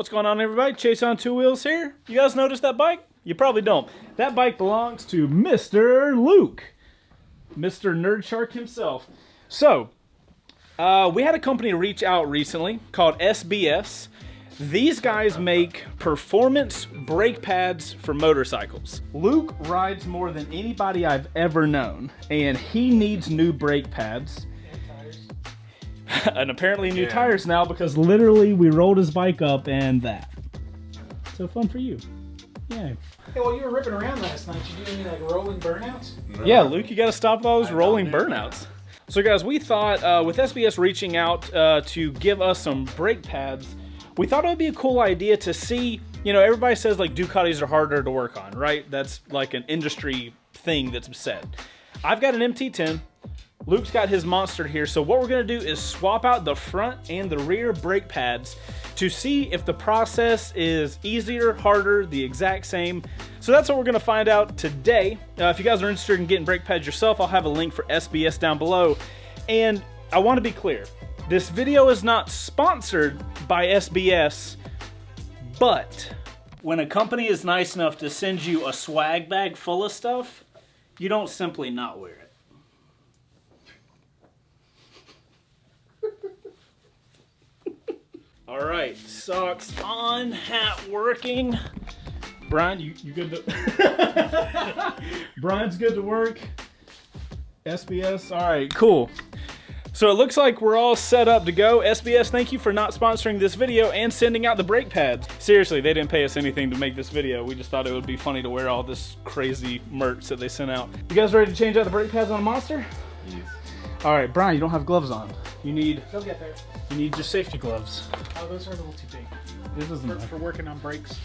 What's going on, everybody? Chaseontwowheels here. You guys notice that bike? You probably don't. That bike belongs to Mr. Luke, Mr. Nerd Shark himself. So, we had a company reach out recently called SBS. These guys make performance brake pads for motorcycles. Luke rides more than anybody I've ever known, and he needs new brake pads. And apparently new tires now, because literally we rolled his bike up and that. So fun for you. Yeah. Hey, well, you were ripping around last night. You do any like rolling burnouts? No. Yeah, Luke, you got to stop those rolling burnouts. So guys, we thought with SBS reaching out to give us some brake pads, we thought it would be a cool idea to see, you know, everybody says like Ducatis are harder to work on, right? That's like an industry thing that's said. I've got an MT10. Luke's got his Monster here, so what we're gonna do is swap out the front and the rear brake pads to see if the process is easier, harder, the exact same. So that's what we're gonna find out today. If you guys are interested in getting brake pads yourself, I'll have a link for SBS down below. And I wanna be clear, this video is not sponsored by SBS, but when a company is nice enough to send you a swag bag full of stuff, you don't simply not wear it. All right, socks on, hat working. Brian, you good to... Brian's good to work. SBS, all right, cool. So it looks like we're all set up to go. SBS, thank you for not sponsoring this video and sending out the brake pads. Seriously, they didn't pay us anything to make this video. We just thought it would be funny to wear all this crazy merch that they sent out. You guys ready to change out the brake pads on a Monster? Yes. All right, Brian, you don't have gloves on. You need... They'll get there. You need your safety gloves. Oh, those are a little too big. This isn't for working on brakes.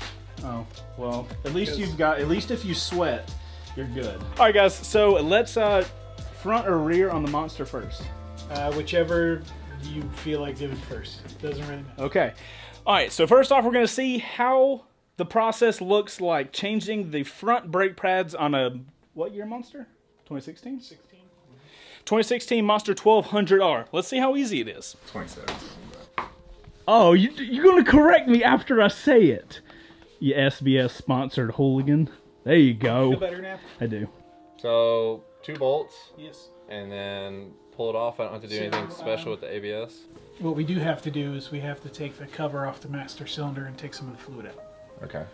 Oh, well, at least you've got, at least if you sweat, you're good. All right, guys, so let's front or rear on the Monster first. Whichever you feel like doing first. Doesn't really matter. Okay. All right, so first off, we're going to see how the process looks like changing the front brake pads on a, what year Monster? 2016? 2016 Monster 1200R. Let's see how easy it is. 27. Oh, you're going to correct me after I say it. You SBS sponsored hooligan. There you go. Feel better now? I do. So 2 bolts. Yes. And then pull it off. I don't have to do anything special with the ABS. What we do have to do is we have to take the cover off the master cylinder and take some of the fluid out. Okay.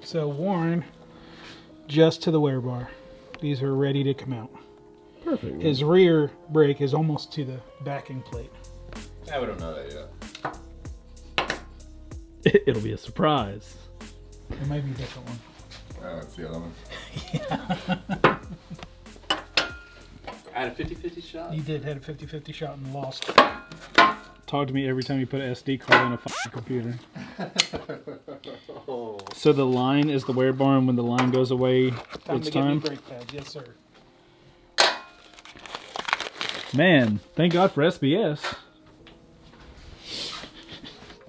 So worn just to the wear bar. These are ready to come out. Perfect. His rear brake is almost to the backing plate. Yeah, we don't know that yet. It'll be a surprise. It might be a different one. That's the other one. I had a 50-50 shot. You did had a 50-50 shot and lost. Talk to me every time you put an SD card on a fucking computer. So the line is the wear bar, and when the line goes away, it's time. Brake pads. Yes, sir. Man, thank God for SBS.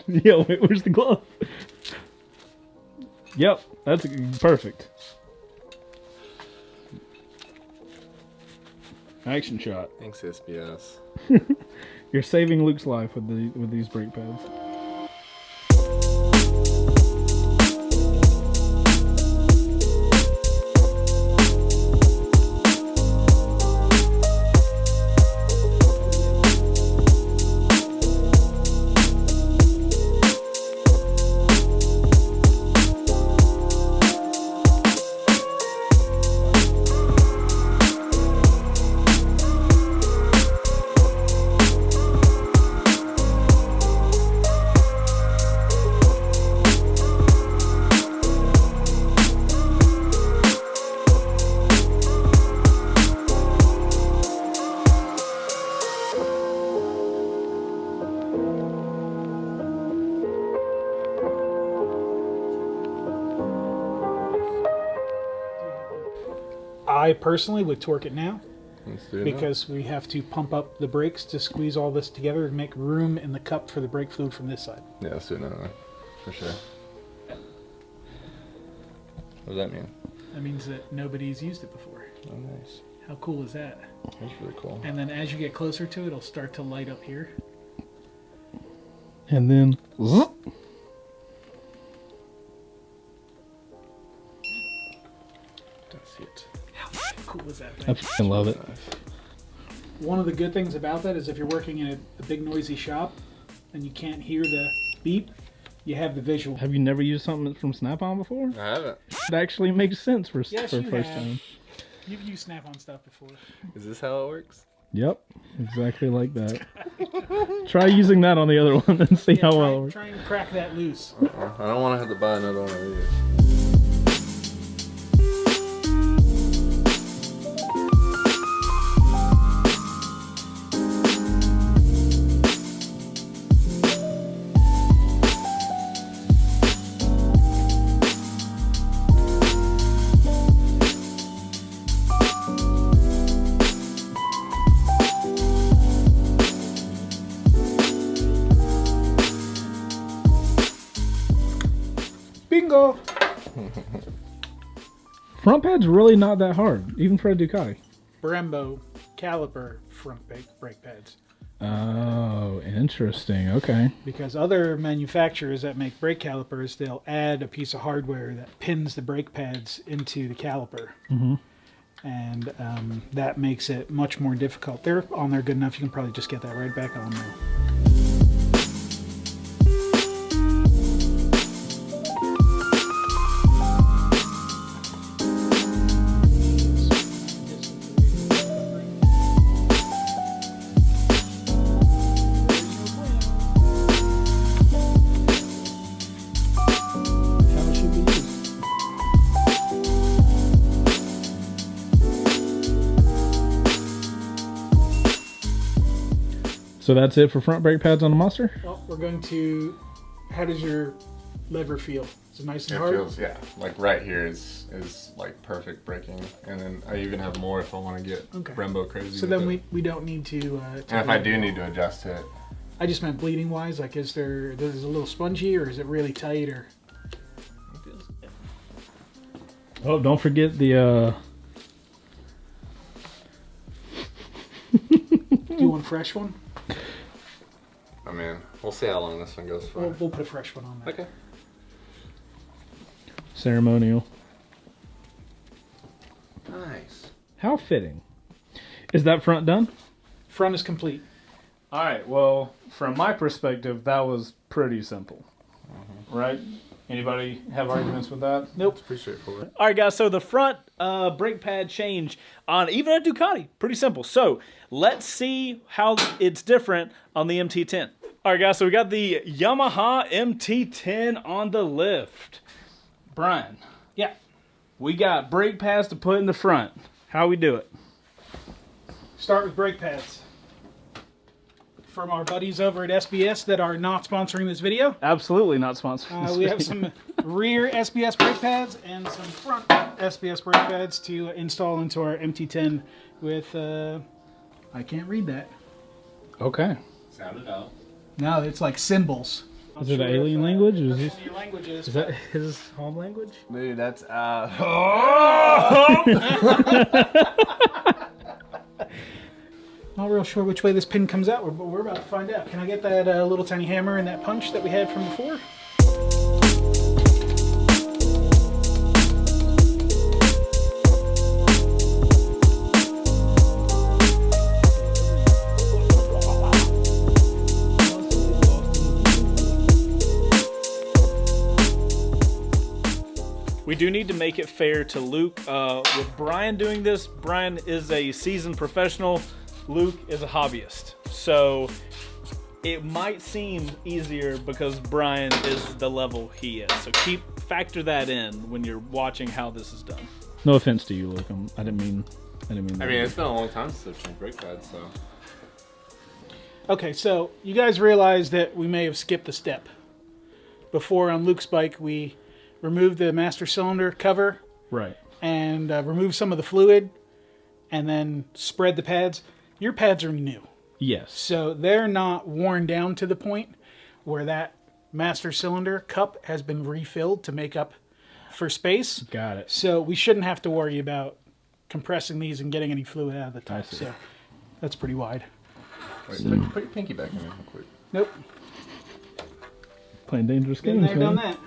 Yo, wait, where's the glove? Yep, that's perfect. Action shot. Thanks, SBS. You're saving Luke's life with these brake pads. I personally would torque it now Let's do it because we have to pump up the brakes to squeeze all this together and make room in the cup for the brake fluid from this side. now. Yeah, let's do it now. For sure. What does that mean? That means that nobody's used it before. Oh, nice. How cool is that? That's really cool. And then as you get closer to it, it'll start to light up here. And then... Don't see it. How cool is that I thing? fucking love it. One of the good things about that is if you're working in a big noisy shop and you can't hear the beep, you have the visual. Have you never used something from Snap-on before? I haven't. It actually makes sense for Yes, for you first have. time. You've used Snap-on stuff before. Is this how it works? Yep, exactly like that. Try using that on the other one and see how well it works. Try and crack that loose. I don't want to have to buy another one of these. Bingo! Front pad's really not that hard, even for a Ducati. Brembo caliper front brake pads. Oh, interesting. Okay. Because other manufacturers that make brake calipers, they'll add a piece of hardware that pins the brake pads into the caliper. Mm-hmm. And that makes it much more difficult. They're on there good enough, you can probably just get that right back on there. How it should be used. So that's it for front brake pads on the Monster? Well, we're going to. How does your lever feel? Is it nice and It hard? feels, yeah, like right here is like perfect braking, and then I even have more if I want to get Okay. Brembo crazy. So with then it. we don't need to. And if I do need to adjust it, I just meant bleeding wise. Like, is it a little spongy or is it really tight or? it feels good. Oh, don't forget the... Do you want a fresh one? I mean, we'll see how long this one goes for. We'll put a fresh one on there. Okay. ceremonial. Nice. How fitting. Is that front done? Front is complete. All right, well, from my perspective, that was pretty simple. Right? Anybody have arguments with that? Nope. It's pretty straightforward. All right, guys, so the front brake pad change on even a Ducati, pretty simple. So let's see how it's different on the MT10. All right, guys, so we got the Yamaha MT10 on the lift. Brian, Yeah. we got brake pads to put in the front. How we do it? Start with brake pads. From our buddies over at SBS that are not sponsoring this video. Absolutely not sponsored. We have some rear SBS brake pads and some front SBS brake pads to install into our MT10 with, I can't read that. Okay. Sound it out. No, it's like symbols. Is it an alien language? Or Is is, what your language is. is that his home language? Dude, that's Not real sure which way this pin comes out, but we're about to find out. Can I get that little tiny hammer and that punch that we had from before? We do need to make it fair to Luke. With Brian doing this, Brian is a seasoned professional. Luke is a hobbyist. So it might seem easier because Brian is the level he is. So factor that in when you're watching how this is done. No offense to you, Luke. I didn't mean that. I mean, it's been a long time since I've changed brake pads, so. Okay, so you guys realize that we may have skipped a step. Before on Luke's bike, we removed the master cylinder cover. Right. And removed some of the fluid and then spread the pads. Your pads are new. Yes. So they're not worn down to the point where that master cylinder cup has been refilled to make up for space. Got it. So we shouldn't have to worry about compressing these and getting any fluid out of the top. So that's pretty wide. Wait, put your pinky back in there real quick. Nope. Playing dangerous Been games, there, done that.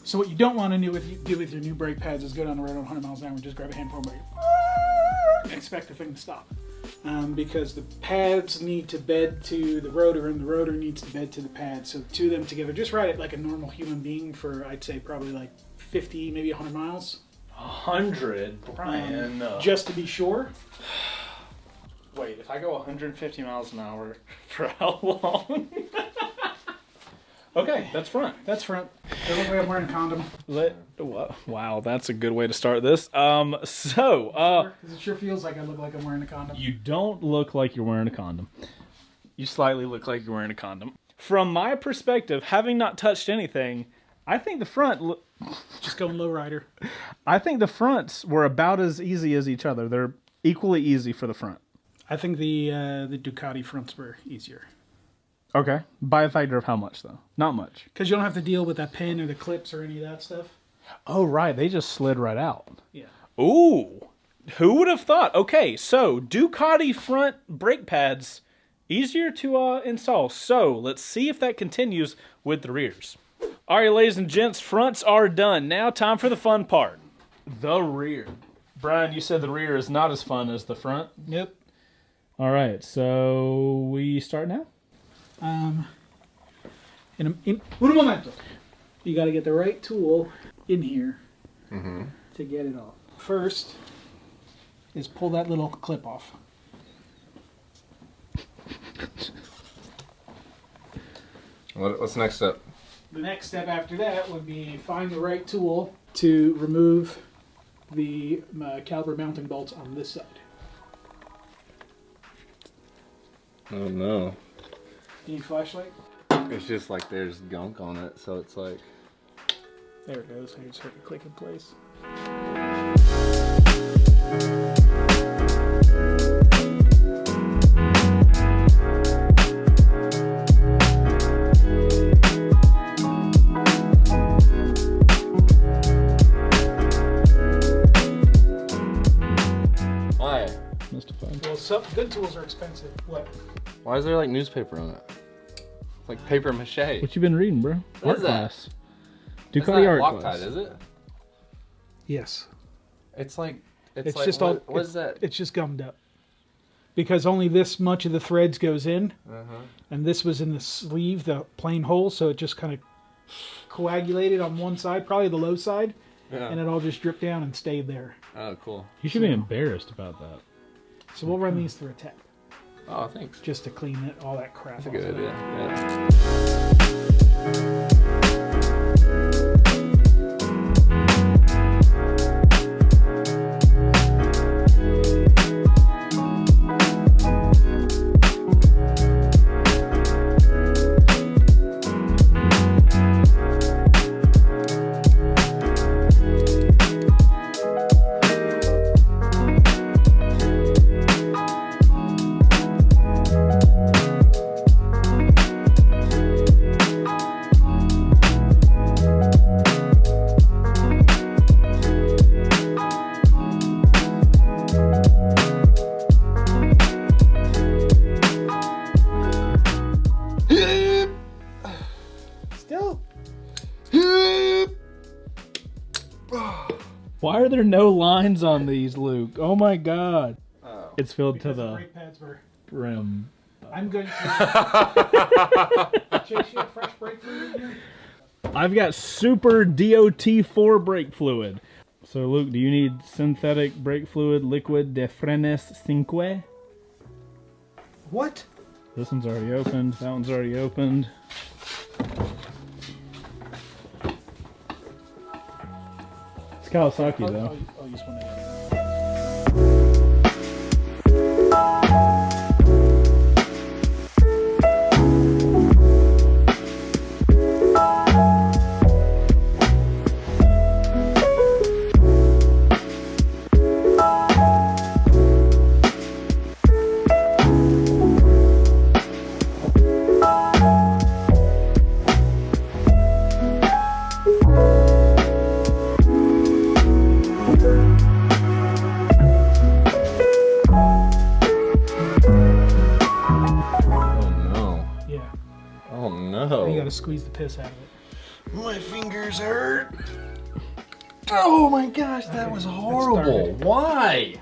So what you don't want to do with your new brake pads is go down the road at 100 miles an hour and just grab a handful and expect the thing to stop. Because the pads need to bed to the rotor and the rotor needs to bed to the pads. So two of them together, just ride it like a normal human being for, I'd say, probably like 50, maybe 100 miles. 100, Brian. Just to be sure. Wait, if I go 150 miles an hour for how long? Okay, that's front. That's front. It looks like I'm wearing a condom. Wow, that's a good way to start this. Because it sure feels like I look like I'm wearing a condom. You don't look like you're wearing a condom. You slightly look like you're wearing a condom. From my perspective, having not touched anything, I think the front... Just going low rider. I think the fronts were about as easy as each other. They're equally easy for the front. I think the Ducati fronts were easier. Okay. By a factor of how much, though? Not much. Because you don't have to deal with that pin or the clips or any of that stuff. Oh, right. They just slid right out. Yeah. Ooh. Who would have thought? Okay, so Ducati front brake pads, easier to install. So let's see if that continues with the rears. All right, ladies and gents, fronts are done. Now time for the fun part. The rear. Brian, you said the rear is not as fun as the front? Yep. All right, so we start now? Un momento. You got to get the right tool in here to get it off. First is pull that little clip off. What's the next step? The next step after that would be find the right tool to remove the caliper mounting bolts on this side. Oh no. Need a flashlight? It's just like there's gunk on it, so it's like... There it goes. I just heard it click in place. Why? Mystified. Well, some good tools are expensive. What? Why is there like newspaper on it? It's like paper mache. What you been reading, bro? What Art is that? class. It's Ducati not art class. Loctite, is it? Yes. It's like It's like, just what, all. what is that? It's just gummed up. Because only this much of the threads goes in, and this was in the sleeve, the plain hole, so it just kind of coagulated on one side, probably the low side, and it all just dripped down and stayed there. Oh, cool. You should be embarrassed about that. So we'll run these through a tech Oh, thanks. just to clean it, all that crap. That's a off good of it. idea. Still, Why are there no lines on these, Luke? Oh my god. Oh. It's filled because to the the brake pads were. brim. I'm going to Chase, you have fresh brake fluid in here? I've got super DOT4 brake fluid. So Luke, do you need synthetic brake fluid, liquid de frenes 5? What? This one's already opened. That one's already opened. It's Kawasaki though. I'll use one of those. You gotta squeeze the piss out of it. My fingers hurt. Oh my gosh, that was horrible. Why?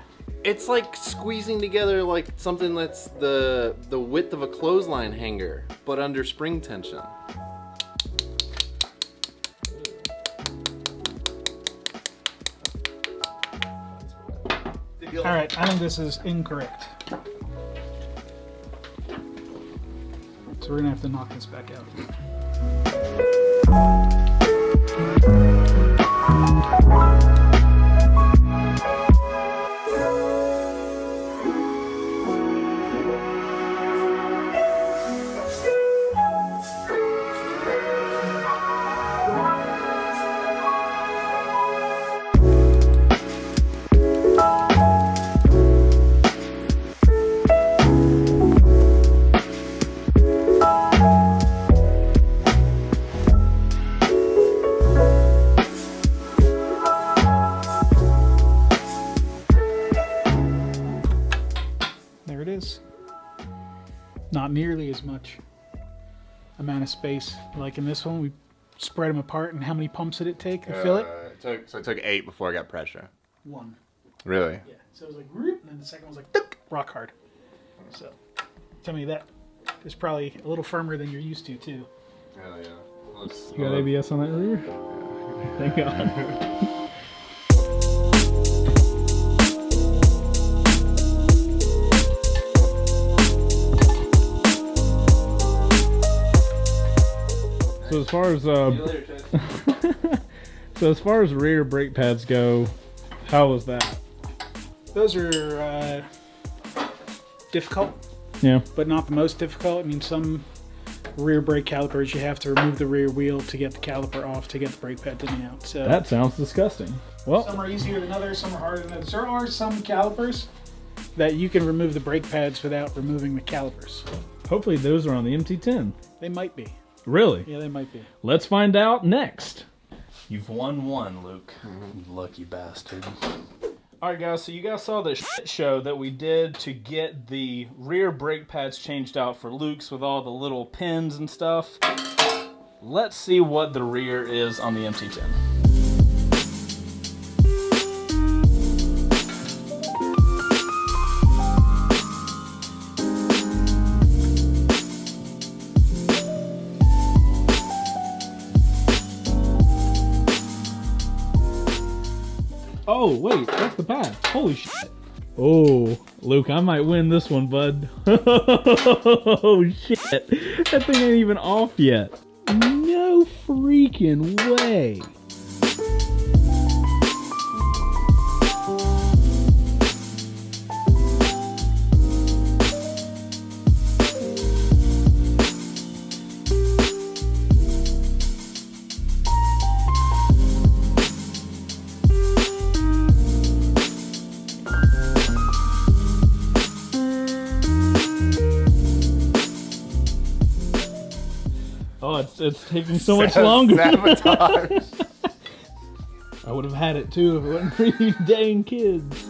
It's like squeezing together like something that's the width of a clothesline hanger, but under spring tension. Alright, I think this is incorrect. So we're gonna have to knock this back out. There it is. Not nearly as much amount of space. Like in this one, we spread them apart, and how many pumps did it take to fill it? It took 8 before I got pressure. 1. Really? Yeah. So it was like, whoop, and then the second one was like, tuk, rock hard. So, tell me that is probably a little firmer than you're used to, too. Hell yeah. You got ABS on that rear? Thank God. So as far as so as far as rear brake pads go, how was that? Those are difficult, Yeah. but not the most difficult. I mean, some rear brake calipers, you have to remove the rear wheel to get the caliper off to get the brake pads in and out. So That sounds disgusting. Well, some are easier than others, some are harder than others. There are some calipers that you can remove the brake pads without removing the calipers. hopefully those are on the MT10. They might be. Really? Yeah, they might be. Let's find out next. You've won one, Luke. You lucky bastard. Alright guys, so you guys saw the shit show that we did to get the rear brake pads changed out for Luke's with all the little pins and stuff. Let's see what the rear is on the MT10. Oh, wait, that's the pad. Holy shit. Oh, Luke, I might win this one, bud. Oh, shit. That thing ain't even off yet. No freaking way. Oh, it's taking so much longer. Sabotage. I would have had it too if it wasn't for you dang kids.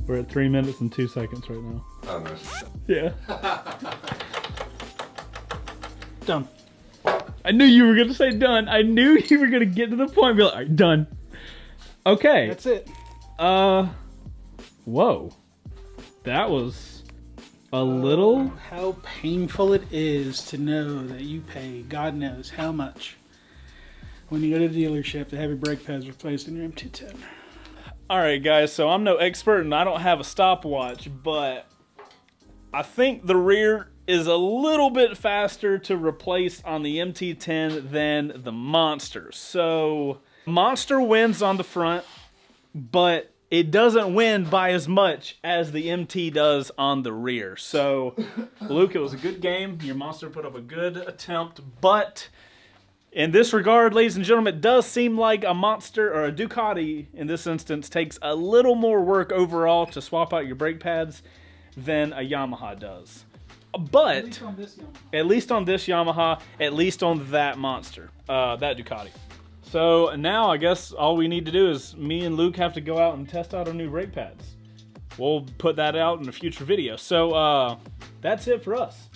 We're at 3 minutes and 2 seconds right now. Oh, no. Yeah. Done. I knew you were gonna say done. I knew you were gonna get to the point and be like, all right, done. Okay. That's it. Whoa. That was a little. How painful it is to know that you pay God knows how much when you go to the dealership to have your brake pads replaced in your MT10. Alright guys, so I'm no expert and I don't have a stopwatch, but I think the rear is a little bit faster to replace on the MT10 than the Monster. So, Monster wins on the front, but it doesn't win by as much as the MT does on the rear. So, Luke, it was a good game. Your Monster put up a good attempt, but in this regard, ladies and gentlemen, it does seem like a Monster, or a Ducati in this instance, takes a little more work overall to swap out your brake pads than a Yamaha does. But, at least on this Yamaha, at least on that Monster, that Ducati. So now I guess all we need to do is me and Luke have to go out and test out our new brake pads. We'll put that out in a future video. So that's it for us.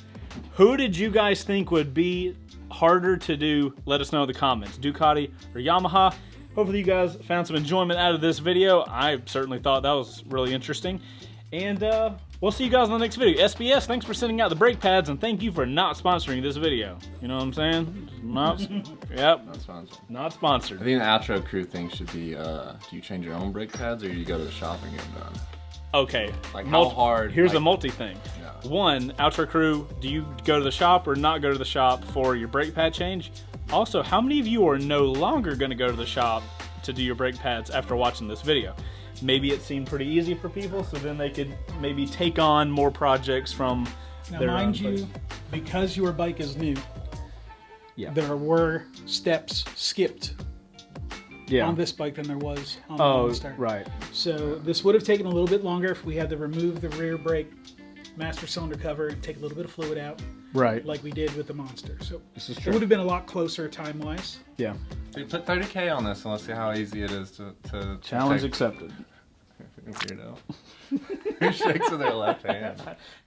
Who did you guys think would be harder to do? Let us know in the comments. Ducati or Yamaha? Hopefully you guys found some enjoyment out of this video. I certainly thought that was really interesting. And we'll see you guys in the next video. SBS, thanks for sending out the brake pads, and thank you for not sponsoring this video. You know what I'm saying? Not, yep. Not sponsored. Not sponsored. I think the outro crew thing should be, do you change your own brake pads or do you go to the shop and get them done? Okay. Like how hard? Here's like, a multi thing. Yeah. One, outro crew, do you go to the shop or not go to the shop for your brake pad change? Also, how many of you are no longer going to go to the shop to do your brake pads after watching this video? Maybe it seemed pretty easy for people, so then they could maybe take on more projects from Now, their mind own you, because your bike is new, Yeah. there were steps skipped Yeah. on this bike than there was on the Oh, Monster. right. So this would have taken a little bit longer if we had to remove the rear brake master cylinder cover and take a little bit of fluid out, Right. like we did with the Monster. So This is it true. would have been a lot closer time-wise. Yeah. Dude, put 30K on this and let's see how easy it is to Challenge take. accepted. Weirdo. Who shakes with their left hand?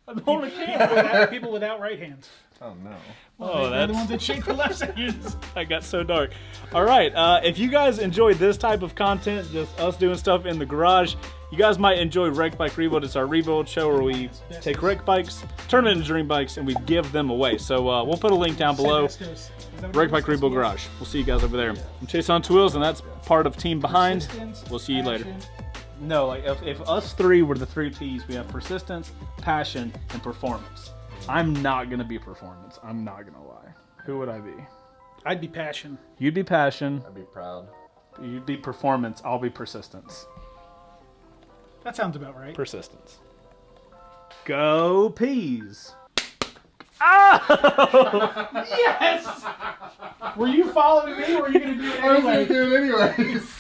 I'm holding a camera. People without right hands. Oh no. Oh, They're the that's... ones that shake with left hands. I got so dark. All right, if you guys enjoyed this type of content, just us doing stuff in the garage, you guys might enjoy Wreck Bike Rebuild. It's our rebuild show where we take wreck bikes, turn them into dream bikes, and we give them away. So we'll put a link down below. Wreck Bike Rebuild Garage. We'll see you guys over there. I'm Chaseontwowheels, and that's part of Team Behind. We'll see you later. No, like if us three were the three P's, we have persistence, passion, and performance. I'm not gonna be performance. I'm not gonna lie. Who would I be? I'd be passion. You'd be passion. I'd be proud. You'd be performance. I'll be persistence. That sounds about right. Persistence. Go Peas. Oh! Yes! Were you following me or were you going to do it I was anyway? gonna do it anyways.